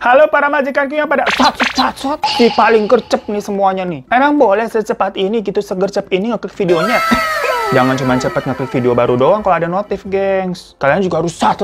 Halo para majikanku yang pada sat si paling gercep nih semuanya nih. Emang boleh secepat ini gitu, segercep ini ngeklik videonya? Jangan cuma cepet ngeklik video baru doang kalau ada notif, gengs. Kalian juga harus sat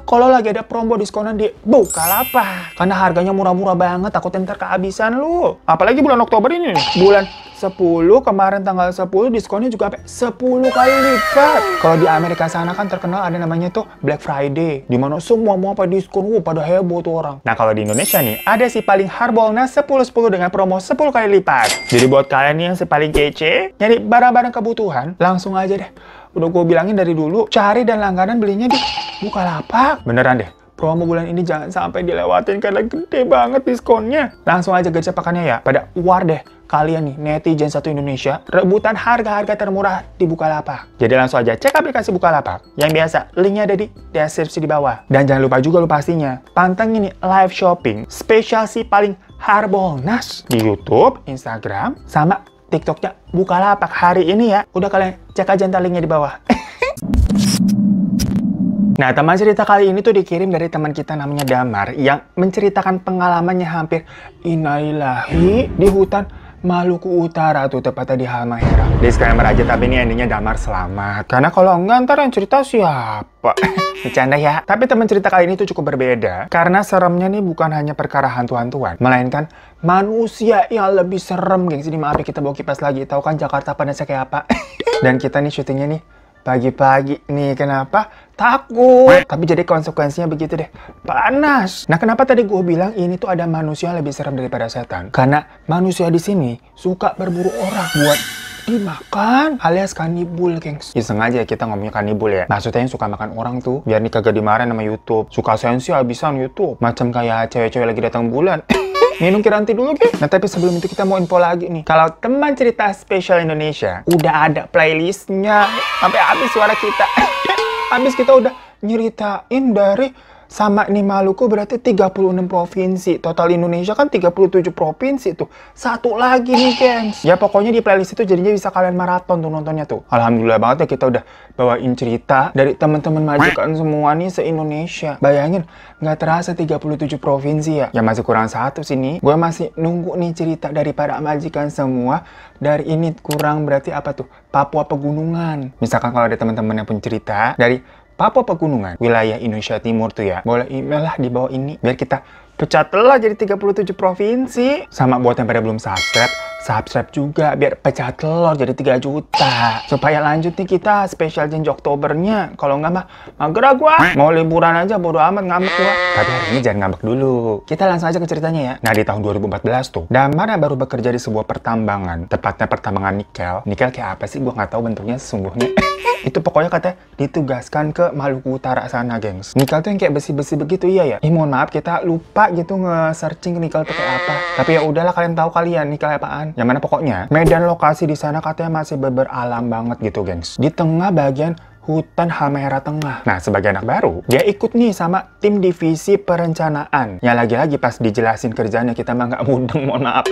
kalau lagi ada promo diskonan di Bukalapak. Karena harganya murah-murah banget, takut ntar kehabisan lu. Apalagi bulan Oktober ini nih. Bulan 10, kemarin tanggal 10 diskonnya juga sampai 10 kali lipat. Kalau di Amerika sana kan terkenal ada namanya tuh Black Friday, dimana semua mau pada diskon, pada heboh tuh orang. Nah kalau di Indonesia nih, ada si paling Harbolnas 10-10 dengan promo 10 kali lipat. Jadi buat kalian nih yang si paling kece, nyari barang-barang kebutuhan, langsung aja deh. Udah gue bilangin dari dulu, cari dan langganan belinya di Bukalapak. Beneran deh. Promo bulan ini jangan sampai dilewatin karena gede banget diskonnya. Langsung aja gercepakannya ya. Pada war deh kalian nih netizen satu Indonesia rebutan harga-harga termurah di Bukalapak. Jadi langsung aja cek aplikasi Bukalapak. Yang biasa linknya ada di deskripsi di bawah. Dan jangan lupa juga lu pastinya pantengin nih live shopping spesial si paling Harbolnas di YouTube, Instagram, sama TikToknya Bukalapak hari ini ya. Udah kalian cek aja ntar linknya di bawah. Nah, teman cerita kali ini tuh dikirim dari teman kita namanya Damar yang menceritakan pengalamannya hampir innalillahi di hutan Maluku Utara tuh, tepatnya di Halmahera. Disclaimer aja, tapi ini endingnya Damar selamat. Karena kalau enggak ntar yang cerita siapa? Bercanda ya. Tapi teman cerita kali ini tuh cukup berbeda. Karena seremnya nih bukan hanya perkara hantu-hantuan, melainkan manusia yang lebih serem, gengs. Ini maaf ya kita bawa kipas lagi. Tahu kan Jakarta panasnya kayak apa? Dan kita nih syutingnya nih pagi-pagi nih, kenapa? Takut. Tapi jadi konsekuensinya begitu deh. Panas. Nah, kenapa tadi gue bilang ini tuh ada manusia yang lebih serem daripada setan? Karena manusia di sini suka berburu orang buat dimakan, alias kanibul, gengs. Iseng aja kita ngomongnya kanibul ya. Maksudnya yang suka makan orang tuh, biar nih kagak dimarahin sama YouTube. Suka sensi habisan YouTube. Macam kayak cewek-cewek lagi datang bulan. Minum Kiranti dulu, Ki. Nah, tapi sebelum itu kita mau info lagi nih. Kalau teman cerita spesial Indonesia, udah ada playlistnya. Sampai habis suara kita. Habis kita udah nyeritain dari sama nih Maluku berarti 36 provinsi. Total Indonesia kan 37 provinsi tuh. Satu lagi nih, gengs. Ya pokoknya di playlist itu jadinya bisa kalian maraton tuh nontonnya tuh. Alhamdulillah banget ya kita udah bawain cerita dari teman-teman majikan semua nih se-Indonesia. Bayangin, nggak terasa 37 provinsi ya. Ya masih kurang satu sini. Gue masih nunggu nih cerita dari para majikan semua. Dari ini kurang berarti apa tuh? Papua Pegunungan. Misalkan kalau ada teman-teman yang punya cerita dari Papua Pegunungan, wilayah Indonesia Timur tuh ya. Boleh email lah di bawah ini. Biar kita pecah telur jadi 37 provinsi. Sama buat yang pada belum subscribe juga. Biar pecah telur jadi 3 juta. Supaya lanjut nih kita spesial janji Oktobernya. Kalau nggak mah mager gua. Mau liburan aja bodo amat, ngambek gua. Tapi hari ini jangan ngambek dulu. Kita langsung aja ke ceritanya ya. Nah, di tahun 2014 tuh, Damar baru bekerja di sebuah pertambangan. Tepatnya pertambangan nikel. Nikel kayak apa sih? Gua nggak tahu bentuknya sesungguhnya. Itu pokoknya katanya ditugaskan ke Maluku Utara sana, gengs. Nikel tuh yang kayak besi-besi begitu, iya ya? Mohon maaf kita lupa gitu nge-searching nikel tuh kayak apa. Tapi ya udahlah, kalian tahu kalian nikel apaan. Yang mana pokoknya medan lokasi di sana katanya masih beralam banget gitu, gengs. Di tengah bagian hutan Halmahera Tengah. Nah, sebagai anak baru, dia ikut nih sama tim divisi perencanaan. Ya lagi-lagi pas dijelasin kerjanya kita mah nggak mudeng, mohon maaf.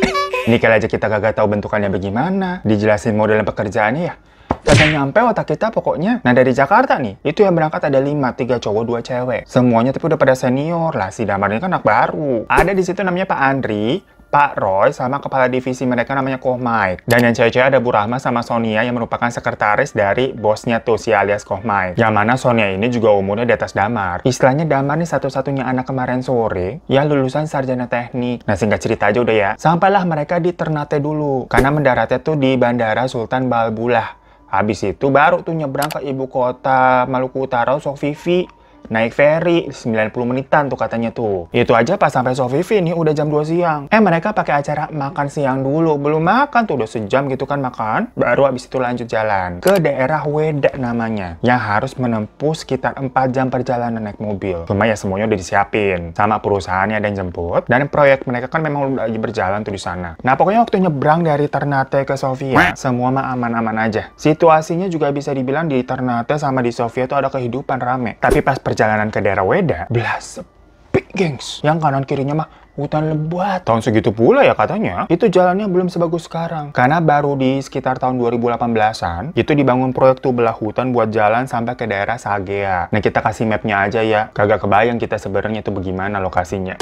Nikel aja kita kagak tahu bentukannya bagaimana. Dijelasin model pekerjaannya ya kagak nyampe otak kita pokoknya. Nah, dari Jakarta nih, itu yang berangkat ada 5, 3 cowok, 2 cewek. Semuanya tapi udah pada senior lah. Si Damar ini kan anak baru. Ada di situ namanya Pak Andri, Pak Roy, sama kepala divisi mereka namanya Koh Mike. Dan yang cewek-cewek ada Bu Rahma sama Sonia yang merupakan sekretaris dari bosnya tuh si alias Koh Mike. Yang mana Sonia ini juga umurnya di atas Damar. Istilahnya Damar nih satu-satunya anak kemarin sore yang lulusan sarjana teknik. Nah, singkat cerita aja udah ya. Sampailah mereka di Ternate dulu. Karena mendaratnya tuh di Bandara Sultan Balbulah. Habis itu baru tuh nyebrang ke ibu kota Maluku Utara, Sofifi. Naik ferry 90 menitan tuh katanya tuh. Itu aja pas sampai Sofifi nih udah jam 2 siang. Mereka pakai acara makan siang dulu. Belum makan tuh udah sejam gitu kan makan. Baru habis itu lanjut jalan ke daerah Weda namanya. Yang harus menempuh sekitar 4 jam perjalanan naik mobil. Cuma ya semuanya udah disiapin. Sama perusahaannya ada yang jemput. Dan proyek mereka kan memang udah berjalan tuh di sana. Nah, pokoknya waktu nyebrang dari Ternate ke Sofia, semua mah aman-aman aja. Situasinya juga bisa dibilang di Ternate sama di Sofia tuh ada kehidupan rame. Tapi pas perjalanan ke daerah Weda, belas sepi, gengs. Yang kanan kirinya mah hutan lebat. Tahun segitu pula ya katanya. Itu jalannya belum sebagus sekarang. Karena baru di sekitar tahun 2018-an, itu dibangun proyek tuh belah hutan buat jalan sampai ke daerah Sagea. Nah, kita kasih mapnya aja ya. Kagak kebayang kita sebenarnya itu bagaimana lokasinya.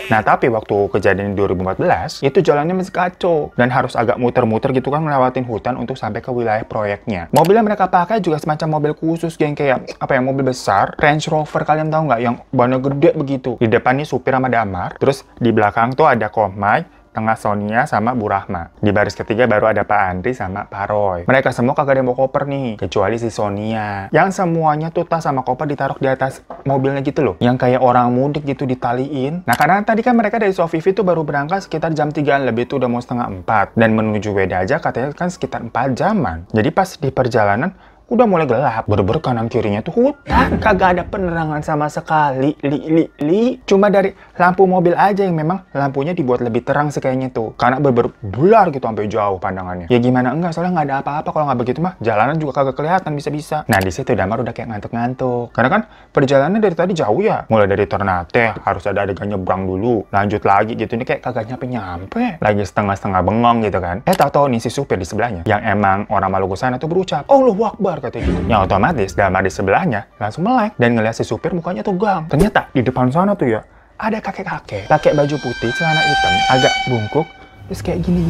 Nah, tapi waktu kejadian di 2014, itu jalannya masih kacau. Dan harus agak muter-muter gitu kan ngelewatin hutan untuk sampai ke wilayah proyeknya. Mobil yang mereka pakai juga semacam mobil khusus, geng, kayak, apa ya, mobil besar, Range Rover, kalian tahu nggak? Yang bannya gede begitu. Di depannya supir sama Damar, terus di belakang tuh ada Kohmai, tengah Sonia sama Bu Rahma. Di baris ketiga baru ada Pak Andri sama Pak Roy. Mereka semua kagak ada yang bawa koper nih, kecuali si Sonia. Yang semuanya tuh tas sama koper ditaruh di atas mobilnya gitu loh. Yang kayak orang mudik gitu ditaliin. Nah, karena tadi kan mereka dari Sofifi tuh baru berangkat sekitar jam 3-an lebih, tuh udah mau setengah 4. Dan menuju Weda aja katanya kan sekitar 4 jaman. Jadi pas di perjalanan, udah mulai gelap, bener-bener kanan kirinya tuh hutan, kagak ada penerangan sama sekali, cuma dari lampu mobil aja yang memang lampunya dibuat lebih terang sih kayaknya tuh, karena bener-bener bular gitu sampai jauh pandangannya. Ya gimana enggak, soalnya nggak ada apa-apa. Kalau nggak begitu mah jalanan juga kagak kelihatan bisa-bisa. Nah, di situ Damar udah kayak ngantuk-ngantuk, karena kan perjalanan dari tadi jauh ya, mulai dari Ternate harus ada adegan nyebrang dulu, lanjut lagi gitu, ini kayak kagak nyampe, lagi setengah-setengah bengong gitu kan. Tahu-tahu nih si supir di sebelahnya yang emang orang Maluku sana tuh berucap, Allahu Akbar katanya gitu. Ya otomatis Damar di sebelahnya langsung melek dan ngeliat si supir mukanya tegang. Ternyata di depan sana tuh ya ada kakek-kakek pakai baju putih, celana hitam, agak bungkuk, terus kayak gini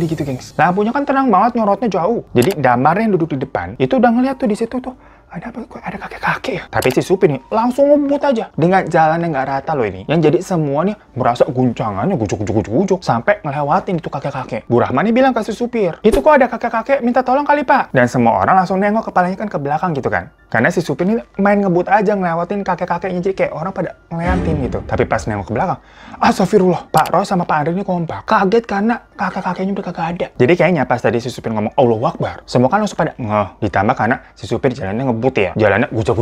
gitu, gengs. Lampunya kan terang banget, nyorotnya jauh. Jadi Damar yang duduk di depan itu udah ngeliat tuh di situ tuh ada apa, kok ada kakek-kakek ya? Tapi si supir nih langsung ngebut aja dengan jalan yang nggak rata loh ini. Yang jadi semua nih merasa guncangannya gujuk sampai ngelewatin itu kakek-kakek. Bu Rahma nih bilang ke si supir, itu kok ada kakek-kakek, minta tolong kali Pak. Dan semua orang langsung nengok kepalanya kan ke belakang gitu kan. Karena si supir ini main ngebut aja ngelewatin kakek-kakeknya, jadi kayak orang pada ngeliatin gitu. Tapi pas nengok ke belakang, astagfirullah, Pak Roy sama Pak Andri ini kompak. Kaget karena kakek-kakeknya udah kagak ada. Jadi kayaknya pas tadi si supir ngomong Allahu Akbar, semua kan langsung pada ngeh. Ditambah karena si supir jalannya ngebut ya, jalannya gujuk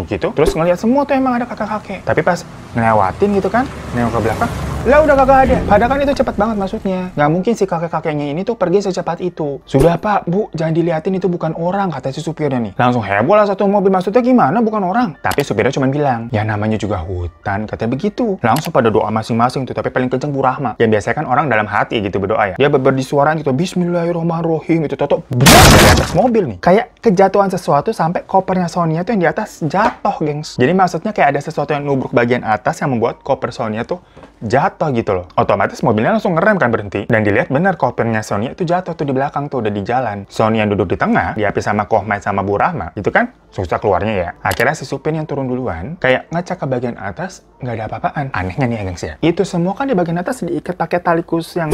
gitu. Terus ngeliat semua tuh emang ada kakek-kakek. Tapi pas ngelewatin gitu kan, nengok ke belakang, lah udah kagak ada. Padahal kan itu cepat banget maksudnya. Nggak mungkin si kakek-kakeknya ini tuh pergi secepat itu. Sudah Pak, Bu, jangan diliatin, itu bukan orang, kata si supirnya nih. Langsung heboh lah satu mobil, maksudnya gimana bukan orang? Tapi supirnya cuma bilang, ya namanya juga hutan, katanya begitu. Langsung pada doa masing-masing tuh, tapi paling kenceng Bu Rahma. Yang biasanya kan orang dalam hati gitu berdoa ya. Dia berdisuaraan gitu, Bismillahirrahmanirrahim, itu toto dari atas mobil nih. Kayak kejatuhan sesuatu sampai kopernya Sonia tuh yang di atas jatuh, gengs. Jadi maksudnya kayak ada sesuatu yang nubruk bagian atas yang membuat koper Sonia tuh jatuh gitu loh. Otomatis mobilnya langsung ngerem kan, berhenti. Dan dilihat bener kopernya Sonia itu jatuh tuh di belakang tuh, udah di jalan. Sonia yang duduk di tengah, diapis sama Kohmai sama Bu Rahma. Itu kan susah keluarnya ya. Akhirnya si supir yang turun duluan, kayak ngecek ke bagian atas, nggak ada apa-apaan. Anehnya nih ya, gengs ya. Itu semua kan di bagian atas diikat pakai tali khusus yang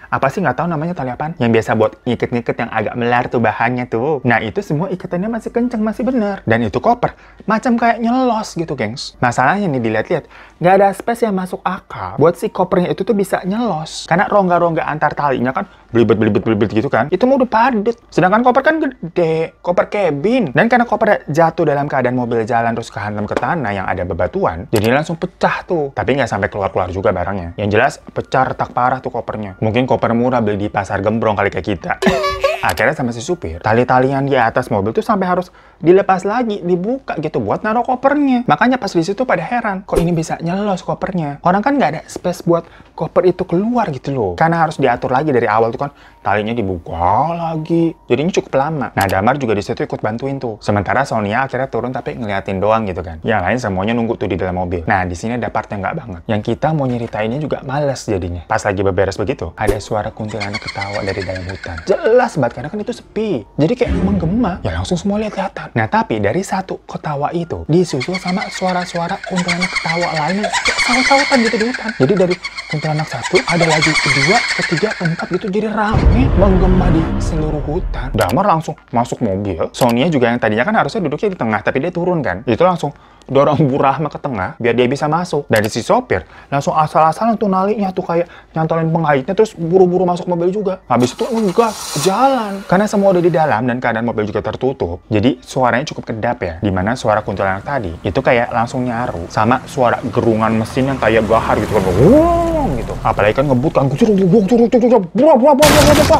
apa sih, nggak tahu namanya tali apaan, yang biasa buat ngiket-ngiket yang agak melar tuh bahannya tuh. Nah itu semua ikatannya masih kenceng, masih bener. Dan itu koper macam kayak nyelos gitu, gengs. Masalahnya nih, dilihat-lihat nggak ada space yang masuk akal buat si kopernya itu tuh bisa nyelos, karena rongga-rongga antar talinya kan belibet gitu kan, itu mau udah padet. Sedangkan koper kan gede, koper cabin. Dan karena kopernya jatuh dalam keadaan mobil jalan terus kehantam ke tanah yang ada bebatuan, jadi langsung pecah tuh. Tapi nggak sampai keluar juga barangnya. Yang jelas pecah retak parah tuh kopernya. Mungkin koper murah beli di pasar gembrong kali kayak kita. Akhirnya sama si supir, tali-talian di atas mobil tuh sampai harus dilepas lagi, dibuka gitu buat naruh kopernya. Makanya pas di situ pada heran, kok ini bisa nyelos kopernya? Orang kan nggak ada space buat koper itu keluar gitu loh. Karena harus diatur lagi dari awal tuh kan, talinya dibuka lagi. Jadinya cukup lama. Nah, Damar juga di situ ikut bantuin tuh. Sementara Sonia akhirnya turun tapi ngeliatin doang gitu kan. Yang lain semuanya nunggu tuh di dalam mobil. Nah, di sini ada part yang nggak banget. Yang kita mau nyeritainnya juga males jadinya. Pas lagi beberes begitu, ada suara kuntilanak ketawa dari dalam hutan. Jelas banget, karena kan itu sepi. Jadi kayak menggema. Ya langsung semua lihat-lihatan. Nah, tapi dari satu ketawa itu disusul sama suara-suara kuntilanak ketawa lainnya kayak saut-sautan gitu di hutan. Jadi dari kuntilanak satu ada lagi kedua, ketiga, keempat gitu, jadi rame menggema di seluruh hutan. Damar langsung masuk mobil. Sonia juga yang tadinya kan harusnya duduknya di tengah, tapi dia turun kan. Itu langsung dorong Bu Rahma ke tengah biar dia bisa masuk. Dari si sopir langsung asal-asalan tuh nalinya tuh kayak nyantolin pengaitnya, terus buru-buru masuk mobil juga. Habis itu ngegas jalan. Karena semua udah di dalam dan keadaan mobil juga tertutup, jadi suaranya cukup kedap ya. Dimana suara kuntilanak tadi itu kayak langsung nyaru sama suara gerungan mesin yang kayak gahar gitu kan. Gitu. Apalagi kan ngebut kan,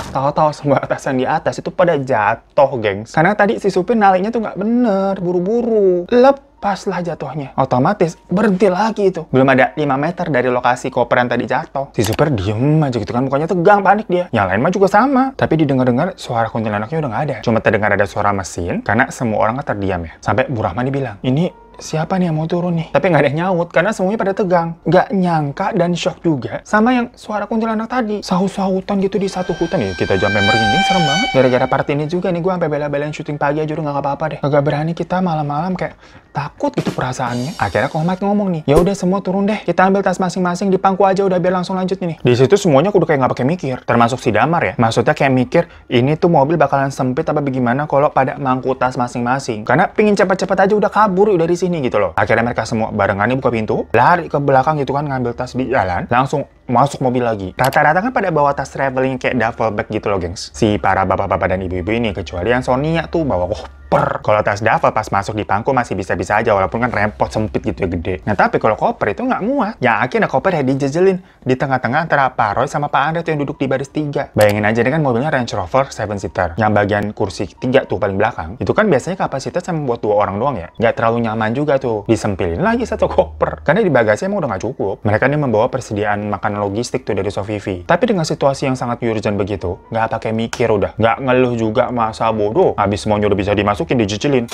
tahu-tahu semua atasan di atas itu pada jatuh, gengs. Karena tadi si supir naliknya tuh nggak bener, buru-buru, lep. pas lah jatuhnya. Otomatis berhenti lagi itu. Belum ada 5 meter dari lokasi koper yang tadi jatuh. Si supir diem aja gitu kan, mukanya tegang, panik dia. Yang lain mah juga sama. Tapi didengar-dengar suara kuntilanaknya udah nggak ada. Cuma terdengar ada suara mesin, karena semua orang kan terdiam ya. Sampai Bu Rahmani bilang, ini siapa nih yang mau turun nih? Tapi nggak ada yang nyaut, karena semuanya pada tegang. Nggak nyangka dan shock juga sama yang suara kuntilanak tadi. Sahut-sahutan gitu di satu hutan ya. Kita sampai merinding, serem banget. Gara-gara part ini juga nih, gue sampai bela-belain syuting pagi aja udah nggak apa-apa deh. Agak berani kita malam-malam kayak takut gitu perasaannya. Akhirnya Kohmat ngomong nih, ya udah semua turun deh. Kita ambil tas masing-masing di pangku aja udah biar langsung lanjut nih. Di situ semuanya udah kayak nggak pakai mikir. Termasuk si Damar ya. Maksudnya kayak mikir, ini tuh mobil bakalan sempit apa bagaimana kalau pada mangku tas masing-masing. Karena pingin cepet-cepet aja udah kabur udah dari sini gitu loh. Akhirnya mereka semua barengan nih buka pintu, lari ke belakang gitu kan, ngambil tas di jalan, langsung masuk mobil lagi. Rata-rata kan pada bawa tas traveling kayak duffel bag gitu loh, gengs. Si para bapak-bapak dan ibu-ibu ini, kecuali yang Sonia tuh bawa koper. Kalau tas duffel pas masuk di pangku masih bisa-bisa aja, walaupun kan rempot sempit gitu ya, gede. Nah tapi kalau koper itu nggak muat. Ya akhirnya koper ya dijejelin di tengah-tengah antara Pak Roy sama Pak Andre tuh yang duduk di baris 3. Bayangin aja, ini kan mobilnya Range Rover 7-seater. Yang bagian kursi 3 tuh paling belakang. Itu kan biasanya kapasitas sama buat 2 orang doang ya. Nggak terlalu nyaman juga tuh. Disempilin lagi satu koper. Karena di bagasi emang udah nggak cukup. Mereka nih membawa persediaan makanan logistik tuh dari Sofivi. Tapi dengan situasi yang sangat urgent begitu, nggak pakai mikir udah. Nggak ngeluh juga, masa bodoh. Habis semuanya udah bisa dimasukin, dicicilin.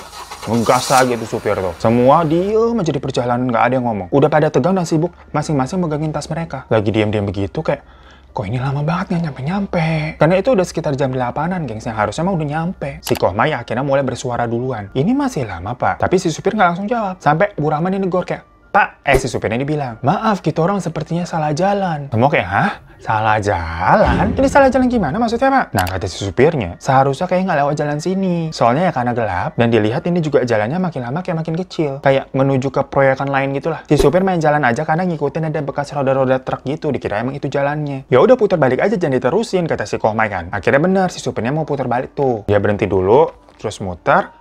Ngegas lagi tuh supir tuh. Semua diem aja di perjalanan, nggak ada yang ngomong. Udah pada tegang dan sibuk, masing-masing megangin tas mereka. Lagi diam-diam begitu kayak, kok ini lama banget nggak nyampe-nyampe. Karena itu udah sekitar jam 8-an, gengs, yang harusnya mah udah nyampe. Si Kohmai akhirnya mulai bersuara duluan. Ini masih lama, Pak. Tapi si supir nggak langsung jawab. Sampai Bu Rahman ini negor kayak, Pak, si supirnya dibilang, maaf, kita orang sepertinya salah jalan. Semua kayak, hah? Salah jalan? Ini salah jalan gimana maksudnya, Pak? Nah, kata si supirnya, seharusnya kayak nggak lewat jalan sini. Soalnya ya karena gelap, dan dilihat ini juga jalannya makin lama kayak makin kecil. Kayak menuju ke proyekan lain gitulah. Si supir main jalan aja karena ngikutin ada bekas roda-roda truk gitu, dikira emang itu jalannya. Ya udah putar balik aja, jangan diterusin, kata si Kohmai kan. Akhirnya benar, si supirnya mau putar balik tuh. Dia berhenti dulu, terus muter,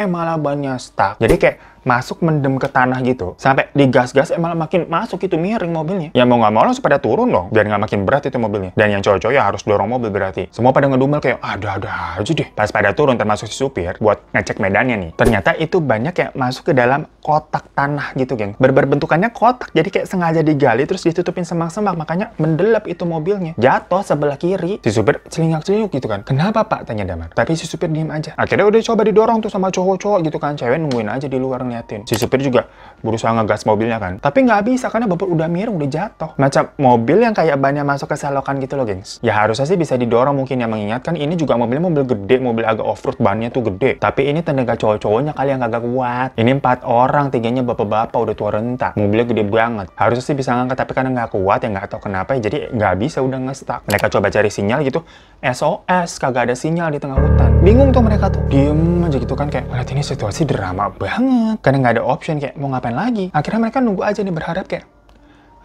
malah bannya stuck. Jadi kayak masuk mendem ke tanah gitu. Sampai digas-gas malah makin masuk itu miring mobilnya. Ya mau nggak mau langsung pada turun dong. Biar nggak makin berat itu mobilnya. Dan yang cowok-cowok ya harus dorong mobil berarti. Semua pada ngedumel kayak ada-ada aja deh. Pas pada turun termasuk si supir buat ngecek medannya nih. Ternyata itu banyak kayak masuk ke dalam kotak tanah gitu, geng. Berbentukannya kotak. Jadi kayak sengaja digali terus ditutupin semak-semak. Makanya mendelap itu mobilnya. Jatuh sebelah kiri. Si supir celingak-celinguk gitu kan. Kenapa, Pak? Tanya Damar. Tapi si supir diem aja. Akhirnya udah coba didorong tuh sama cowok-cowok gitu kan. Cewek nungguin aja di luar ngeliatin. Si supir juga berusaha ngegas mobilnya kan. Tapi nggak bisa karena bapak udah miring, udah jatuh. Macam mobil yang kayak bannya masuk ke selokan gitu loh, gengs. Ya harusnya sih bisa didorong mungkin, yang mengingatkan ini juga mobilnya mobil gede, mobil agak off-road, bannya tuh gede. Tapi ini tenaga cowok-cowoknya kali yang agak kuat. Ini 4 orang, 3-nya bapak-bapak udah tua renta. Mobilnya gede banget. Harusnya sih bisa ngangkat, tapi karena nggak kuat ya nggak tahu kenapa ya, jadi nggak bisa, udah nge-stuck. Mereka coba cari sinyal gitu. SOS, kagak ada sinyal di tengah hutan. Bingung tuh mereka tuh. Diem aja gitu kan kayak, lihat ini situasi drama banget. Karena nggak ada option kayak mau ngapain lagi. Akhirnya mereka nunggu aja nih, berharap kayak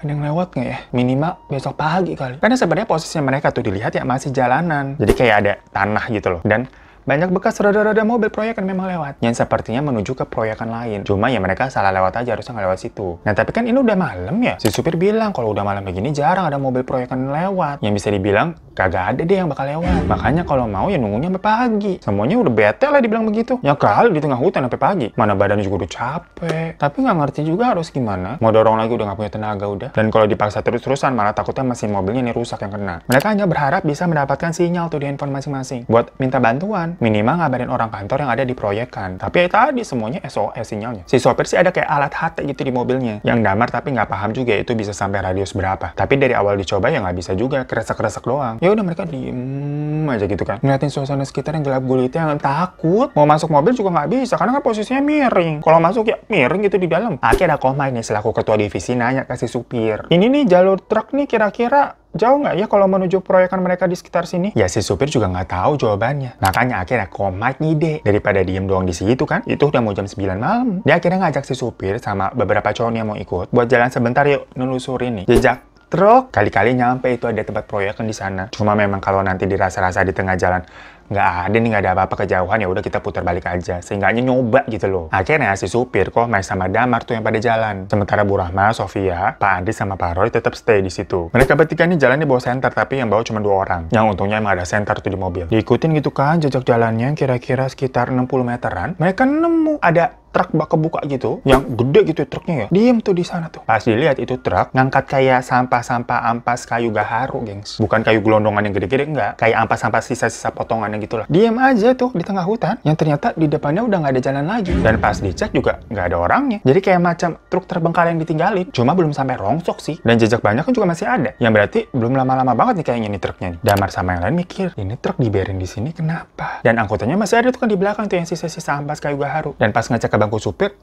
ada yang lewat nggak ya? Minimal besok pagi kali. Karena sebenarnya posisinya mereka tuh dilihat ya masih jalanan. Jadi kayak ada tanah gitu loh. Dan banyak bekas roda-roda mobil proyek yang memang lewat. Yang sepertinya menuju ke proyekan lain. Cuma ya mereka salah lewat aja, harusnya nggak lewat situ. Nah tapi kan ini udah malam ya. Si supir bilang kalau udah malam begini jarang ada mobil proyekan lewat. Yang bisa dibilang kagak ada deh yang bakal lewat. Makanya kalau mau ya nunggunya sampai pagi. Semuanya udah bete lah dibilang begitu. Ya kali di tengah hutan sampai pagi. Mana badannya juga udah capek. Tapi nggak ngerti juga harus gimana. Mau dorong lagi udah nggak punya tenaga udah. Dan kalau dipaksa terus-terusan malah takutnya mesin mobilnya nih rusak yang kena. Mereka hanya berharap bisa mendapatkan sinyal tuh di handphone masing-masing buat minta bantuan. Minimal ngabarin orang kantor yang ada di proyekan. Tapi ya tadi semuanya SOS sinyalnya. Si sopir sih ada kayak alat HT gitu di mobilnya. Yang damar tapi nggak paham juga itu bisa sampai radius berapa. Tapi dari awal dicoba ya nggak bisa juga. Kresek-kresek doang. Ya udah mereka diem aja gitu kan. Ngeliatin suasana sekitar yang gelap gulita, yang takut. Mau masuk mobil juga nggak bisa. Karena kan posisinya miring. Kalau masuk ya miring gitu di dalam. Akhirnya ada Kohmai nih selaku ketua divisi nanya ke si supir. Ini nih jalur truk nih kira-kira jauh nggak ya kalau menuju proyekan mereka di sekitar sini? Ya si supir juga nggak tahu jawabannya. Makanya akhirnya Kohmai ngide. Daripada diem doang di situ kan, itu udah mau jam 9 malam. Dia akhirnya ngajak si supir sama beberapa cowok yang mau ikut buat jalan sebentar yuk nelusurin nih jejak truk. Kali-kali nyampe itu ada tempat proyekan di sana. Cuma memang kalau nanti dirasa-rasa di tengah jalan nggak ada nih, nggak ada apa-apa kejauhan, ya udah kita putar balik aja. Seenggaknya nyoba gitu loh. Akhirnya si supir kok main sama Damar tuh yang pada jalan. Sementara Bu Rahma, Sofia, Pak Andi sama Pak Roy tetap stay di situ. Mereka bertiga nih jalan di bawah senter, tapi yang bawa cuma 2 orang. Yang untungnya emang ada senter tuh di mobil. Diikutin gitu kan jejak jalannya kira-kira sekitar 60 meteran. Mereka nemu ada truk bak kebuka gitu, yang gede gitu truknya ya. Diem tuh di sana tuh. Pas dilihat itu truk ngangkat kayak sampah-sampah ampas kayu gaharu, gengs. Bukan kayu gelondongan yang gede-gede, enggak. Kayak ampas-ampas sisa-sisa potongannya gitu lah. Diem aja tuh di tengah hutan, yang ternyata di depannya udah nggak ada jalan lagi. Dan pas dicek juga nggak ada orangnya. Jadi kayak macam truk terbengkalai yang ditinggalin. Cuma belum sampai rongsok sih. Dan jejak banyak kan juga masih ada. Yang berarti belum lama-lama banget nih kayaknya nih truknya nih. Damar sama yang lain mikir, ini truk dibiarin di sini kenapa? Dan angkutannya masih ada tuh kan di belakang tuh yang sisa-sisa ampas kayu gaharu. Dan pas ngecek ke bangku supir,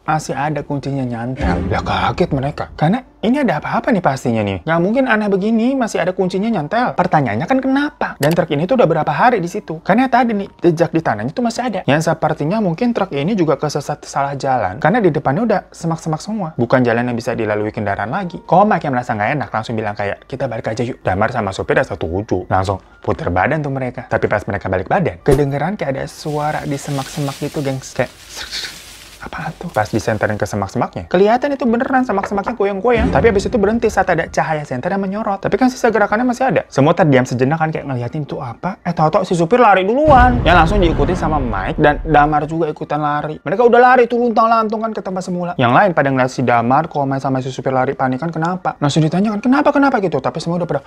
masih ada kuncinya nyantel. Lah kaget mereka. Karena ini ada apa-apa nih pastinya nih. Nggak mungkin aneh begini masih ada kuncinya nyantel. Pertanyaannya kan kenapa? Dan truk ini tuh udah berapa hari di situ. Karena tadi nih jejak di tanahnya tuh masih ada. Yang sepertinya mungkin truk ini juga kesesat salah jalan. Karena di depannya udah semak-semak semua. Bukan jalan yang bisa dilalui kendaraan lagi. Komak yang merasa nggak enak langsung bilang kayak, kita balik aja yuk. Damar sama supir udah setuju. Langsung puter badan tuh mereka. Tapi pas mereka balik badan, kedengeran kayak ada suara di semak-semak gitu, gengs. Kayak apaan tuh? Pas disenterin ke semak-semaknya, kelihatan itu beneran semak-semaknya goyang-goyang. Tapi abis itu berhenti saat ada cahaya senter yang menyorot. Tapi kan sisa gerakannya masih ada. Semua terdiam sejenak kan kayak ngeliatin itu apa. Tahu-tahu si supir lari duluan. Yang langsung diikutin sama Mike dan Damar juga ikutan lari. Mereka udah lari tuh luntang-lantung kan ke tempat semula. Yang lain pada ngeliat si Damar komen sama si supir lari panik kan kenapa. Langsung ditanyakan kenapa gitu. Tapi semua udah pada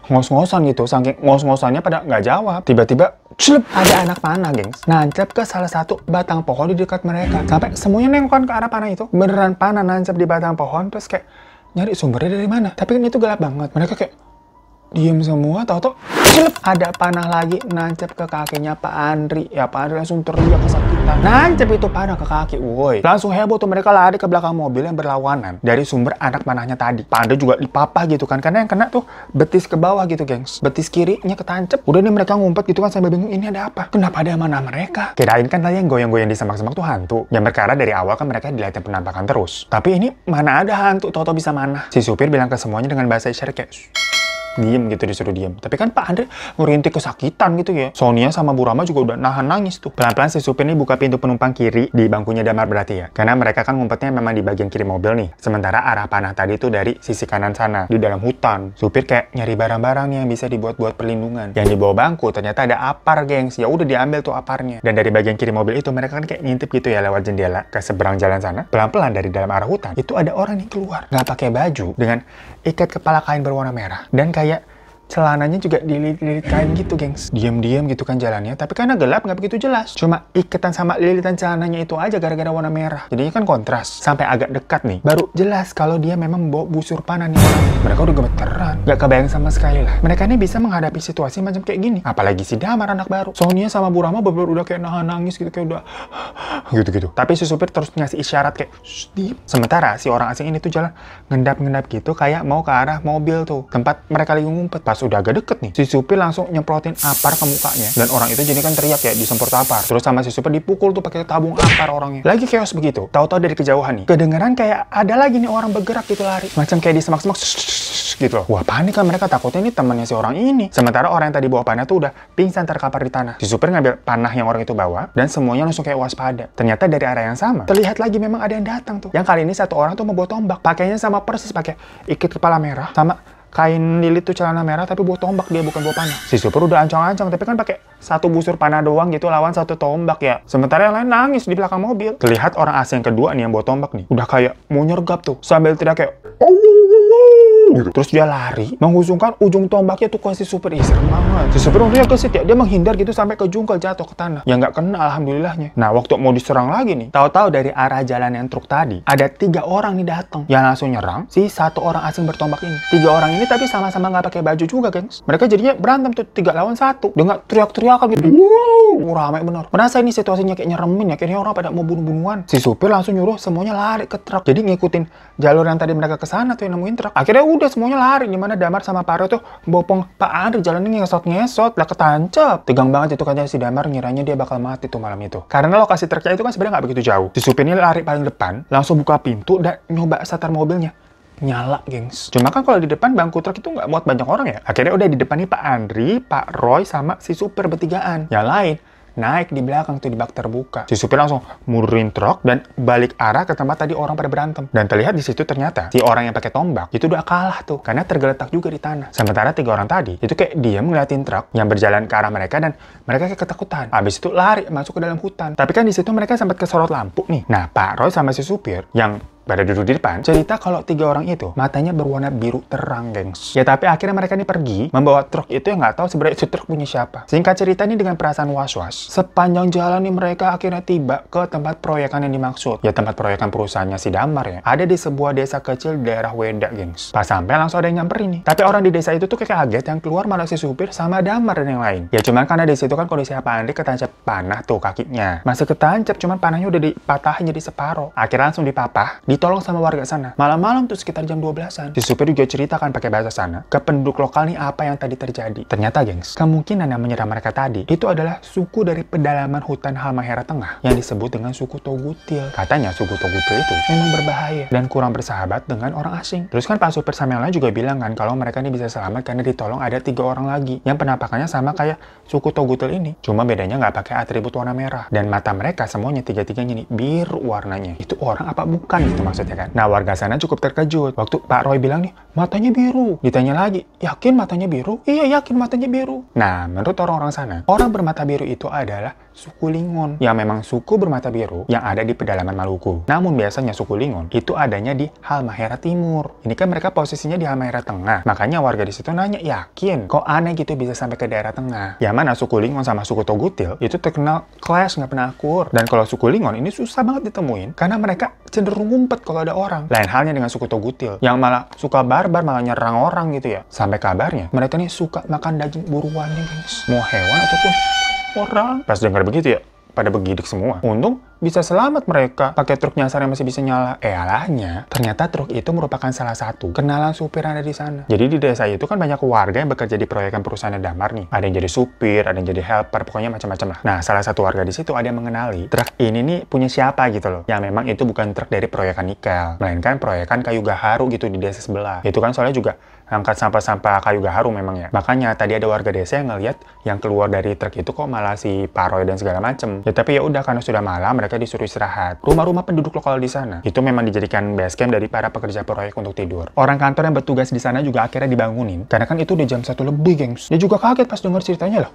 ngos-ngosan gitu. Saking ngos-ngosannya pada nggak jawab. Tiba-tiba ada anak panah, gengs. Nancap ke salah satu batang pohon di dekat mereka. Sampai semuanya nengok ke arah panah itu. Beneran panah nancap di batang pohon. Terus kayak nyari sumbernya dari mana. Tapi kan itu gelap banget. Mereka kayak diem semua. Tahu-tahu ada panah lagi nancap ke kakinya Pak Andri. Ya Pak Andri langsung teriak kesakitan. Nancap itu panah ke kaki. Woi. Langsung heboh tuh mereka lari ke belakang mobil yang berlawanan dari sumber anak panahnya tadi. Pak Andri juga dipapah gitu kan. Karena yang kena tuh betis ke bawah gitu, gengs. Betis kirinya ketancep. Udah nih mereka ngumpet gitu kan sambil bingung ini ada apa. Kenapa ada mana mereka? Kirain kan tadi yang goyang-goyang di semak-semak tuh hantu. Yang perkara dari awal kan mereka dilihatin penampakan terus. Tapi ini mana ada hantu, tau-tau bisa mana. Si supir bilang ke semuanya dengan bahasa isyarat kayak diem gitu, disuruh diem. Tapi kan Pak Andre ngerintik kesakitan gitu ya. Sonia sama Bu Rama juga udah nahan nangis tuh. Pelan-pelan si supir nih buka pintu penumpang kiri di bangkunya Damar berarti ya. Karena mereka kan ngumpetnya memang di bagian kiri mobil nih. Sementara arah panah tadi tuh dari sisi kanan sana, di dalam hutan. Supir kayak nyari barang-barang nih yang bisa dibuat-buat perlindungan. Yang di bawah bangku ternyata ada apar, gengs. Ya udah diambil tuh aparnya. Dan dari bagian kiri mobil itu mereka kan kayak ngintip gitu ya lewat jendela ke seberang jalan sana. Pelan-pelan dari dalam arah hutan itu ada orang nih keluar. Nggak pakai baju, dengan ikat kepala kain berwarna merah. Dan kayak celananya juga dililit-lilit kain gitu, gengs. Diam-diam gitu kan jalannya. Tapi karena gelap nggak begitu jelas. Cuma ikatan sama lilitan celananya itu aja gara-gara warna merah. Jadinya kan kontras. Sampai agak dekat nih, baru jelas kalau dia memang bawa busur panah nih. Mereka udah gemeteran. Nggak kebayang sama sekali lah. Mereka ini bisa menghadapi situasi macam kayak gini. Apalagi si Damar anak baru. Sonia sama Bu Rama bener-bener udah kayak nahan nangis gitu. Kayak udah gitu-gitu. Tapi si supir terus ngasih isyarat kayak diam. Sementara si orang asing ini tuh jalan ngendap-ngendap gitu kayak mau ke arah mobil tuh. Tempat mereka lagi ngumpet. Pas udah agak deket nih, si supir langsung nyemprotin apar ke mukanya. Dan orang itu jadi kan teriak ya, disemprot apar. Terus sama si supir dipukul tuh pakai tabung apar orangnya. Lagi chaos begitu. Tahu-tahu dari kejauhan nih, kedengeran kayak ada lagi nih orang bergerak gitu lari. Macam kayak di semak-semak gitu loh. Wah panik kan mereka, takutnya ini temannya si orang ini. Sementara orang yang tadi bawa panah tuh udah pingsan terkapar di tanah. Si supir ngambil panah yang orang itu bawa dan semuanya langsung kayak waspada. Ternyata dari arah yang sama, terlihat lagi memang ada yang datang tuh. Yang kali ini satu orang tuh membawa tombak. Pakainya sama persis, pakai ikat kepala merah sama kain lilit tuh celana merah, tapi bawa tombak dia, bukan bawa panah. Si supir udah ancang-ancang, tapi kan pakai satu busur panah doang gitu lawan satu tombak ya. Sementara yang lain nangis di belakang mobil. Terlihat orang asing yang kedua nih yang bawa tombak nih, udah kayak mau nyergap tuh sambil teriak kayak gitu. Terus dia lari menghusungkan ujung tombaknya tuh ke si supir. Serem banget. Si supir untungnya gesit ya, dia menghindar gitu sampai kejungkel jatuh ke tanah. Ya nggak kena alhamdulillahnya. Nah waktu mau diserang lagi nih, tahu-tahu dari arah jalan yang truk tadi ada 3 orang nih datang yang langsung nyerang si satu orang asing bertombak ini. 3 orang ini tapi sama-sama nggak pakai baju juga, gengs. Mereka jadinya berantem tuh 3 lawan 1 dengan teriak-teriakan gitu. Ramai bener. Merasa ini situasinya kayak nyeremin ya, kayaknya orang pada mau bunuh-bunuhan. Si supir langsung nyuruh semuanya lari ke truk. Jadi ngikutin jalur yang tadi mereka kesana tuh yang nemuin truk. Akhirnya udah semuanya lari, dimana Damar sama Paro tuh bopong Pak Andri jalannya ngesot-ngesot lah, ketancap. Tegang banget itu kan si Damar, ngiranya dia bakal mati tuh malam itu. Karena lokasi truknya itu kan sebenarnya nggak begitu jauh. Si supir ini lari paling depan, langsung buka pintu dan nyoba starter mobilnya. nyala, gengs. Cuma kan kalau di depan bangku truk itu nggak muat banyak orang ya. Akhirnya udah di depan nih Pak Andri, Pak Roy, sama si supir bertigaan. Yang lain naik di belakang tuh di bak terbuka. Si supir langsung mundurin truk dan balik arah ke tempat tadi orang pada berantem. Dan terlihat di situ ternyata si orang yang pakai tombak itu udah kalah tuh karena tergeletak juga di tanah. Sementara 3 orang tadi itu kayak diam ngeliatin truk yang berjalan ke arah mereka dan mereka kayak ketakutan. Habis itu lari masuk ke dalam hutan. Tapi kan di situ mereka sempat kesorot lampu nih. Nah, Pak Roy sama si supir yang pada duduk di depan, cerita kalau 3 orang itu matanya berwarna biru terang, gengs. Ya tapi akhirnya mereka ini pergi membawa truk itu yang nggak tahu sebenarnya itu truk punya siapa. Singkat cerita ini dengan perasaan was-was, sepanjang jalan nih mereka akhirnya tiba ke tempat proyekan yang dimaksud. Ya tempat proyekan perusahaannya si Damar ya. Ada di sebuah desa kecil di daerah Weda, gengs. Pas sampai langsung ada yang nyamperin nih. Tapi orang di desa itu tuh kayak kaget, yang keluar malah si supir sama Damar dan yang lain. Ya cuman karena di situ kan kondisi Pak Andri ketancap panah tuh kakinya. Masih ketancap, cuman panahnya udah dipatahin jadi separuh. Akhirnya langsung dipapah, ditolong sama warga sana. Malam-malam tuh sekitar jam 12-an. Si supir juga ceritakan pakai bahasa sana ke penduduk lokal nih apa yang tadi terjadi. Ternyata, gengs, kemungkinan yang menyerang mereka tadi itu adalah suku dari pedalaman hutan Halmahera Tengah yang disebut dengan suku Togutil. Katanya suku Togutil itu memang berbahaya dan kurang bersahabat dengan orang asing. Terus kan Pak supir sama yang lain juga bilang kan kalau mereka ini bisa selamat karena ditolong ada 3 orang lagi yang penampakannya sama kayak suku Togutil ini. Cuma bedanya nggak pakai atribut warna merah dan mata mereka semuanya tiga-tiganya nih biru warnanya. Itu orang apa bukan gitu maksudnya kan? Nah, warga sana cukup terkejut waktu Pak Roy bilang nih, matanya biru. Ditanya lagi, yakin matanya biru? Iya, yakin matanya biru. Nah, menurut orang-orang sana, orang bermata biru itu adalah suku Lingon, yang memang suku bermata biru yang ada di pedalaman Maluku. Namun biasanya suku Lingon itu adanya di Halmahera Timur. Ini kan mereka posisinya di Halmahera Tengah. Makanya warga di situ nanya, yakin? Kok aneh gitu bisa sampai ke daerah tengah? Yang mana suku Lingon sama suku Togutil itu terkenal clash, nggak pernah akur. Dan kalau suku Lingon ini susah banget ditemuin karena mereka cenderung ngumpet kalau ada orang. Lain halnya dengan suku Togutil yang malah suka barbar, malah nyerang orang gitu ya. Sampai kabarnya mereka nih suka makan daging buruannya, guys. Mau hewan ataupun orang. Pas dengar begitu ya, pada begidik semua. Untung bisa selamat mereka. Pakai truk nyasar yang masih bisa nyala. Alahnya, ternyata truk itu merupakan salah satu kenalan supir yang ada di sana. Jadi di desa itu kan banyak warga yang bekerja di proyekan perusahaan Damar nih. Ada yang jadi supir, ada yang jadi helper, pokoknya macam-macam lah. Nah, salah satu warga di situ ada yang mengenali truk ini nih punya siapa gitu loh. Yang memang itu bukan truk dari proyekan nikel, melainkan proyekan kayu gaharu gitu di desa sebelah. Itu kan soalnya juga angkat sampah-sampah kayu gaharu memang ya. Makanya tadi ada warga desa yang ngeliat yang keluar dari truk itu kok malah si Pak Roy dan segala macem. Ya tapi ya udah, karena sudah malam mereka disuruh istirahat. Rumah-rumah penduduk lokal di sana itu memang dijadikan base camp dari para pekerja proyek untuk tidur. Orang kantor yang bertugas di sana juga akhirnya dibangunin karena kan itu udah jam 1 lebih, gengs. Dia juga kaget pas dengar ceritanya lah.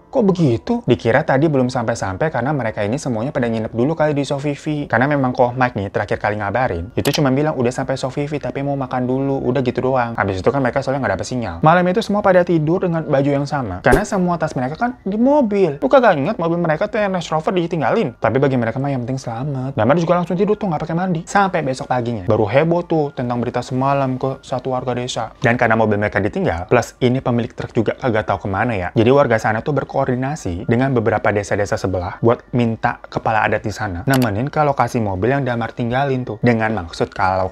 Kok begitu? Dikira tadi belum sampai-sampai karena mereka ini semuanya pada nginep dulu kali di Sofivi. Karena memang kok Mike nih terakhir kali ngabarin, itu cuma bilang udah sampai Sofivi tapi mau makan dulu, udah gitu doang. Habis itu kan mereka soalnya nggak dapet sinyal. Malam itu semua pada tidur dengan baju yang sama. Karena semua tas mereka kan di mobil. Lu kagak ingat mobil mereka tuh yang Range Rover ditinggalin. Tapi bagi mereka mah yang penting selamat. Damar juga langsung tidur tuh nggak pakai mandi. Sampai besok paginya baru heboh tuh tentang berita semalam ke satu warga desa. Dan karena mobil mereka ditinggal, plus ini pemilik truk juga kagak tahu kemana ya. Jadi warga sana tuh berkoordinasi dengan beberapa desa-desa sebelah buat minta kepala adat di sana nemenin ke lokasi mobil yang Damar tinggalin tuh, dengan maksud kalau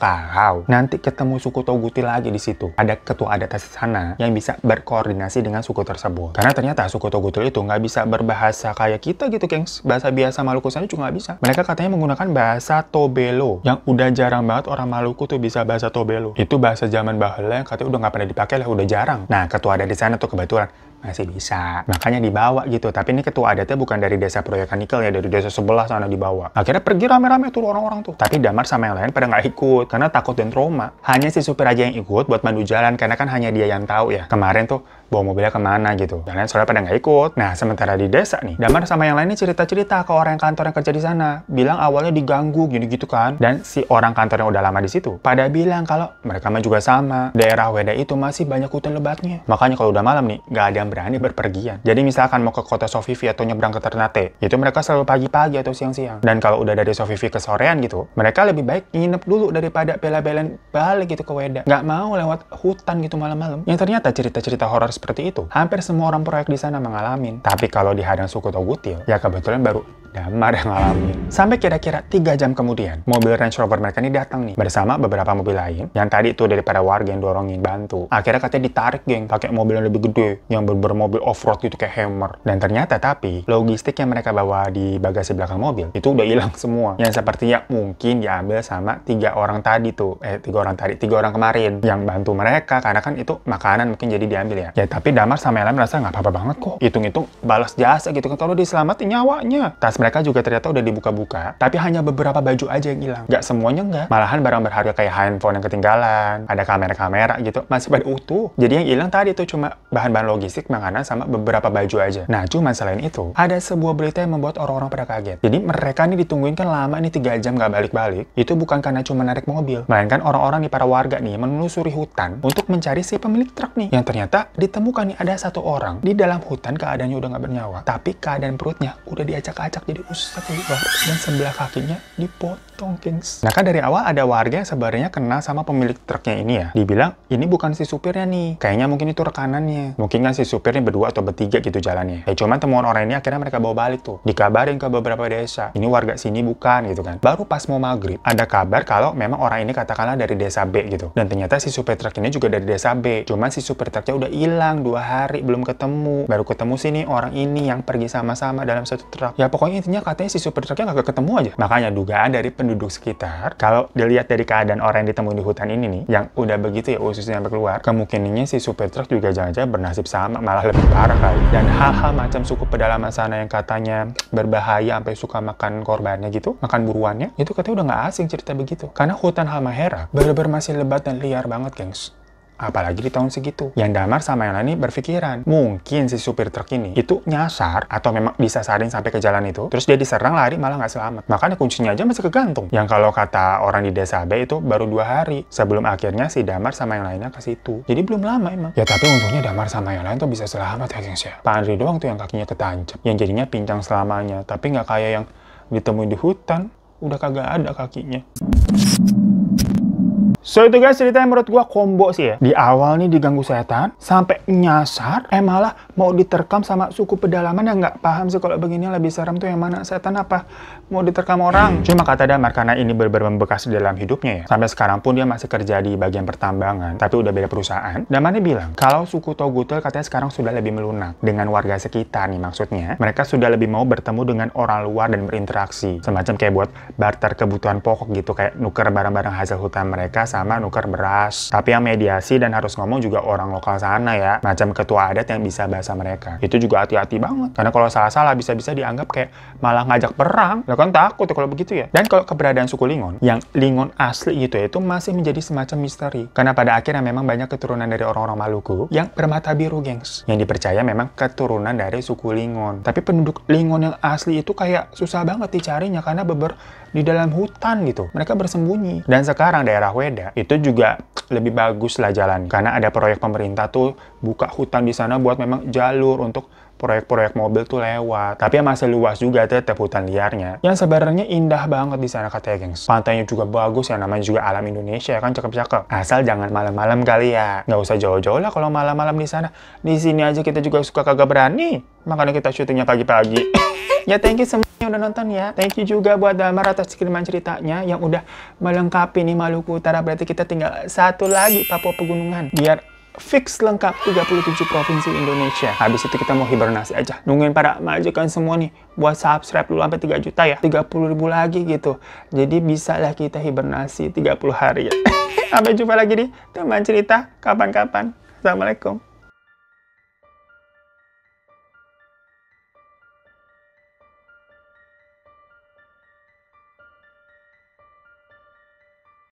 nanti ketemu suku Togutil lagi di situ, ada ketua adat di sana yang bisa berkoordinasi dengan suku tersebut. Karena ternyata suku Togutil itu nggak bisa berbahasa kayak kita gitu, gengs. Bahasa biasa Maluku sana juga nggak bisa. Mereka katanya menggunakan bahasa Tobelo yang udah jarang banget orang Maluku tuh bisa bahasa Tobelo. Itu bahasa zaman baheula yang katanya udah nggak pernah dipakai lah, udah jarang. Nah, ketua adat di sana tuh kebetulan masih bisa. Makanya dibawa gitu. Tapi ini ketua adatnya bukan dari desa proyekan nikel ya, dari desa sebelah sana dibawa. Akhirnya pergi rame-rame tuh orang-orang tuh. Tapi Damar sama yang lain pada nggak ikut karena takut dan trauma. Hanya si supir aja yang ikut buat mandu jalan karena kan hanya dia yang tahu ya. Kemarin tuh bawa mobilnya kemana gitu. Yang lain soalnya pada nggak ikut. Nah, sementara di desa nih, Damar sama yang lain ini cerita-cerita ke orang yang kantor yang kerja di sana. Bilang awalnya diganggu gitu-gitu kan. Dan si orang kantor yang udah lama di situ pada bilang kalau mereka mah juga sama. Daerah Weda itu masih banyak hutan lebatnya. Makanya kalau udah malam nih, nggak ada yang berani berpergian. Jadi misalkan mau ke kota Sofivi atau nyebrang ke Ternate, itu mereka selalu pagi-pagi atau siang-siang. Dan kalau udah dari Sofivi ke sorean gitu, mereka lebih baik nginep dulu daripada bela-belain balik gitu ke Weda. Nggak mau lewat hutan gitu malam-malam. Yang ternyata cerita-cerita horor seperti itu. Hampir semua orang proyek di sana mengalami. Tapi kalau di hadang suku Toghutil, ya kebetulan baru Damar yang ngalamin. Sampai kira-kira 3 jam kemudian, mobil Range Rover mereka ini datang nih bersama beberapa mobil lain yang tadi itu daripada warga yang dorongin bantu. Akhirnya katanya ditarik, geng, pakai mobil yang lebih gede, yang bermobil off-road gitu kayak Hammer. Dan ternyata tapi logistik yang mereka bawa di bagasi belakang mobil itu udah hilang semua. Yang sepertinya mungkin diambil sama 3 orang tadi tuh, 3 orang kemarin yang bantu mereka, karena kan itu makanan mungkin jadi diambil ya. Ya tapi Damar sama Ella merasa nggak apa-apa banget kok. Hitung-hitung balas jasa gitu kan kalau diselamatin nyawanya. Tas mereka juga ternyata udah dibuka-buka, tapi hanya beberapa baju aja yang hilang. Nggak semuanya nggak. Malahan barang berharga kayak handphone yang ketinggalan, ada kamera-kamera gitu, masih pada utuh. Jadi yang hilang tadi tuh cuma bahan-bahan logistik, makanan, sama beberapa baju aja. Nah, cuma selain itu, ada sebuah berita yang membuat orang-orang pada kaget. Jadi mereka nih ditungguin kan lama nih 3 jam nggak balik-balik. Itu bukan karena cuma narik mobil, melainkan orang-orang nih, para warga nih, menelusuri hutan untuk mencari si pemilik truk nih. Yang ternyata ditemukan nih ada 1 orang di dalam hutan, keadaannya udah nggak bernyawa, tapi keadaan perutnya udah diacak-acak jadi usah keluar, dan sebelah kakinya dipotong, gengs. Nah kan dari awal ada warga yang sebenarnya kenal sama pemilik truknya ini ya. Dibilang ini bukan si supirnya nih, kayaknya mungkin itu rekanannya. Mungkin kan si supirnya berdua atau bertiga gitu jalannya. Ya cuman temuan orang ini akhirnya mereka bawa balik tuh. Dikabarin ke beberapa desa, ini warga sini bukan gitu kan. Baru pas mau maghrib ada kabar kalau memang orang ini katakanlah dari desa B gitu. Dan ternyata si supir truk ini juga dari desa B. Cuman si supir truknya udah hilang 2 hari belum ketemu. Baru ketemu sini orang ini yang pergi sama-sama dalam satu truk. Ya pokoknya intinya katanya si supir truknya nggak ketemu aja. Makanya dugaan dari penduduk sekitar, kalau dilihat dari keadaan orang yang ditemuin di hutan ini nih, yang udah begitu ya ususnya sampai keluar, kemungkinannya si supir truk juga jangan-jangan bernasib sama, malah lebih parah kali. Dan hal-hal macam suku pedalaman sana yang katanya berbahaya sampai suka makan korbannya gitu, makan buruannya, itu katanya udah nggak asing cerita begitu. Karena hutan Halmahera bener-bener masih lebat dan liar banget, gengs. Apalagi di tahun segitu. Yang Damar sama yang lain berpikiran, mungkin si supir truk ini itu nyasar atau memang disasarin sampai ke jalan itu, terus dia diserang lari malah nggak selamat. Makanya kuncinya aja masih kegantung. Yang kalau kata orang di desa B itu baru 2 hari sebelum akhirnya si Damar sama yang lainnya ke situ. Jadi belum lama emang. Ya tapi untungnya Damar sama yang lain tuh bisa selamat ya, gengs ya. Pak Andri doang tuh yang kakinya ketancap, yang jadinya pincang selamanya. Tapi nggak kayak yang ditemuin di hutan, udah kagak ada kakinya. So itu guys ceritanya menurut gua combo sih ya. Di awal nih diganggu setan, sampai nyasar, malah mau diterkam sama suku pedalaman yang nggak paham sih kalau begini lebih serem tuh yang mana, setan apa mau diterkam orang. Cuma kata Damar karena ini benar-benar membekas di dalam hidupnya ya. Sampai sekarang pun dia masih kerja di bagian pertambangan, tapi udah beda perusahaan. Damarnya bilang kalau suku Toghutil katanya sekarang sudah lebih melunak dengan warga sekitar nih, maksudnya mereka sudah lebih mau bertemu dengan orang luar dan berinteraksi. Semacam kayak buat barter kebutuhan pokok gitu, kayak nuker barang-barang hasil hutan mereka sama nuker beras. Tapi yang mediasi dan harus ngomong juga orang lokal sana ya, macam ketua adat yang bisa bahasa mereka. Itu juga hati-hati banget, karena kalau salah-salah bisa-bisa dianggap kayak malah ngajak perang. Lah kan takut ya kalau begitu ya. Dan kalau keberadaan suku Lingon, yang Lingon asli gitu ya, itu masih menjadi semacam misteri. Karena pada akhirnya memang banyak keturunan dari orang-orang Maluku yang bermata biru, gengs. Yang dipercaya memang keturunan dari suku Lingon. Tapi penduduk Lingon yang asli itu kayak susah banget dicarinya karena di dalam hutan gitu. Mereka bersembunyi. Dan sekarang daerah Weda itu juga lebih bagus lah jalan, karena ada proyek pemerintah tuh buka hutan di sana buat memang jalur untuk proyek-proyek mobil tuh lewat. Tapi yang masih luas juga tetap hutan liarnya, yang sebenarnya indah banget di sana katanya, gengs. Pantainya juga bagus ya, namanya juga alam Indonesia ya kan, cakep-cakep. Asal jangan malam-malam kali ya. Nggak usah jauh-jauh lah kalau malam-malam di sana. Di sini aja kita juga suka kagak berani. Makanya kita syutingnya pagi-pagi. Ya thank you semuanya udah nonton ya. Thank you juga buat Damar atas kiriman ceritanya yang udah melengkapi nih Maluku Utara. Berarti kita tinggal satu lagi Papua Pegunungan. Biar fix lengkap 37 provinsi Indonesia. Habis itu kita mau hibernasi aja. Nungguin para majikan semua nih buat subscribe dulu sampai 3 juta ya. 30.000 lagi gitu. Jadi bisa lah kita hibernasi 30 hari ya. Sampai jumpa lagi di teman cerita kapan-kapan. Assalamualaikum.